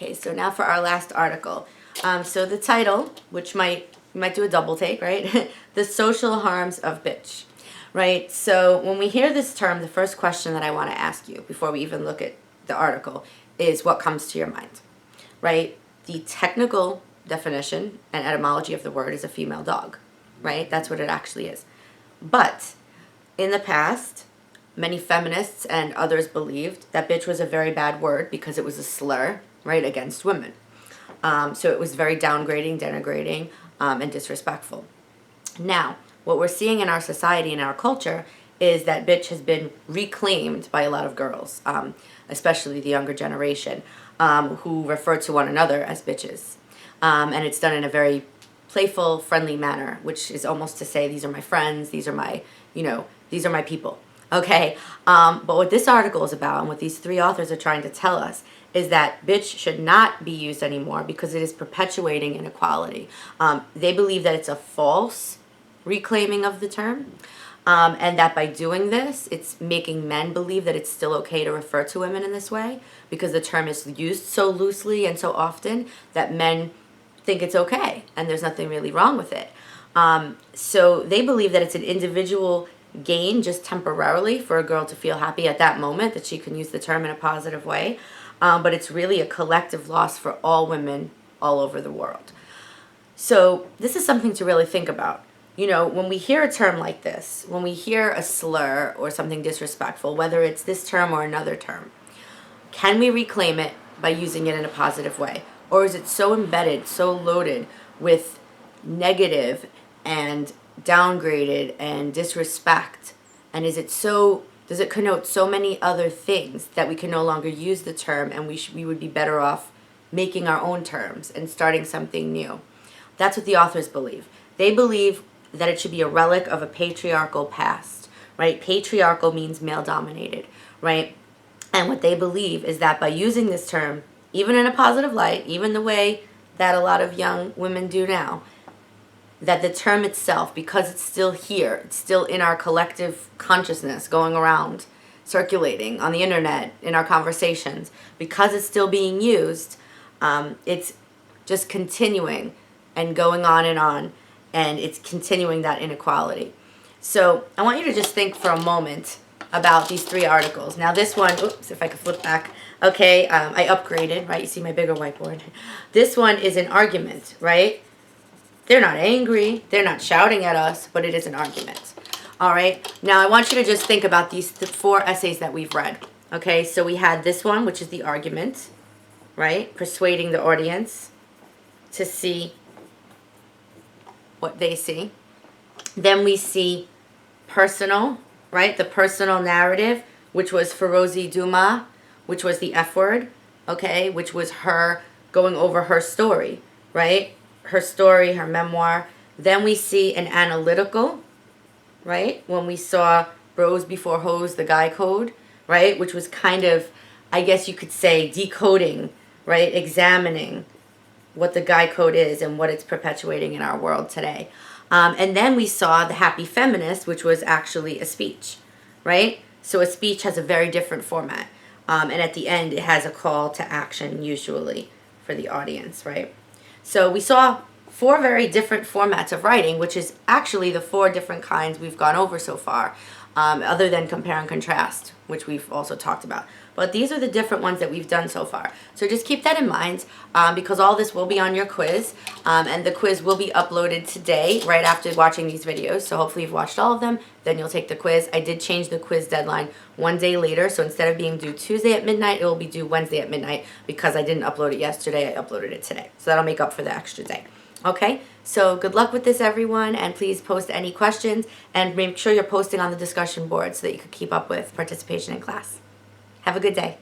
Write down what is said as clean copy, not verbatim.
Okay, so now for our last article. So the title, which you might do a double take, right? The social harms of bitch, right? So when we hear this term, the first question that I want to ask you before we even look at the article is what comes to your mind, right? The technical definition and etymology of the word is a female dog, right? That's what it actually is. But in the past, many feminists and others believed that bitch was a very bad word because it was a slur, right, against women. So it was very downgrading, denigrating, and disrespectful. Now, what we're seeing in our society and our culture is that bitch has been reclaimed by a lot of girls, especially the younger generation, who refer to one another as bitches. And it's done in a very playful, friendly manner, which is almost to say, these are my friends, these are my people. Okay, but what this article is about and what these three authors are trying to tell us is that bitch should not be used anymore because it is perpetuating inequality. They believe that it's a false reclaiming of the term, and that by doing this, it's making men believe that it's still okay to refer to women in this way because the term is used so loosely and so often that men think it's okay and there's nothing really wrong with it. So they believe that it's an individual gain just temporarily for a girl to feel happy at that moment that she can use the term in a positive way, but it's really a collective loss for all women all over the world. So this is something to really think about. You know, when we hear a term like this, when we hear a slur or something disrespectful, whether it's this term or another term, can we reclaim it by using it in a positive way? Or is it so embedded, so loaded with negative and downgraded and disrespect, and does it connote so many other things that we can no longer use the term, and we would be better off making our own terms and starting something new? That's what the authors believe. They believe that it should be a relic of a patriarchal past, right? Patriarchal means male dominated, right? And what they believe is that by using this term, even in a positive light, even the way that a lot of young women do now, that the term itself, because it's still here, it's still in our collective consciousness, going around, circulating on the internet, in our conversations, because it's still being used, it's just continuing and going on, and it's continuing that inequality. So I want you to just think for a moment about these three articles. Now this one, oops, if I could flip back. Okay, I upgraded, right? You see my bigger whiteboard. This one is an argument, right? They're not angry, they're not shouting at us, but it is an argument. All right, now I want you to just think about these four essays that we've read. Okay, so we had this one, which is the argument, right? Persuading the audience to see what they see. Then we see personal, right? The personal narrative, which was Ferozi Dumas, which was the F word, okay? Which was her going over her story, right? Her story, her memoir. Then we see an analytical, right? When we saw Bros Before Hoes, the Guy Code, right? Which was kind of, I guess you could say, decoding, right? Examining what the Guy Code is and what it's perpetuating in our world today. And then we saw the Happy Feminist, which was actually a speech, right? So a speech has a very different format. And at the end, it has a call to action, usually, for the audience, right? So we saw four very different formats of writing, which is actually the four different kinds we've gone over so far, other than compare and contrast, which we've also talked about. But these are the different ones that we've done so far. So just keep that in mind, because all this will be on your quiz, and the quiz will be uploaded today, right after watching these videos. So hopefully you've watched all of them, then you'll take the quiz. I did change the quiz deadline one day later, so instead of being due Tuesday at midnight, it will be due Wednesday at midnight, because I didn't upload it yesterday, I uploaded it today. So that'll make up for the extra day. Okay, so good luck with this, everyone, and please post any questions, and make sure you're posting on the discussion board so that you can keep up with participation in class. Have a good day.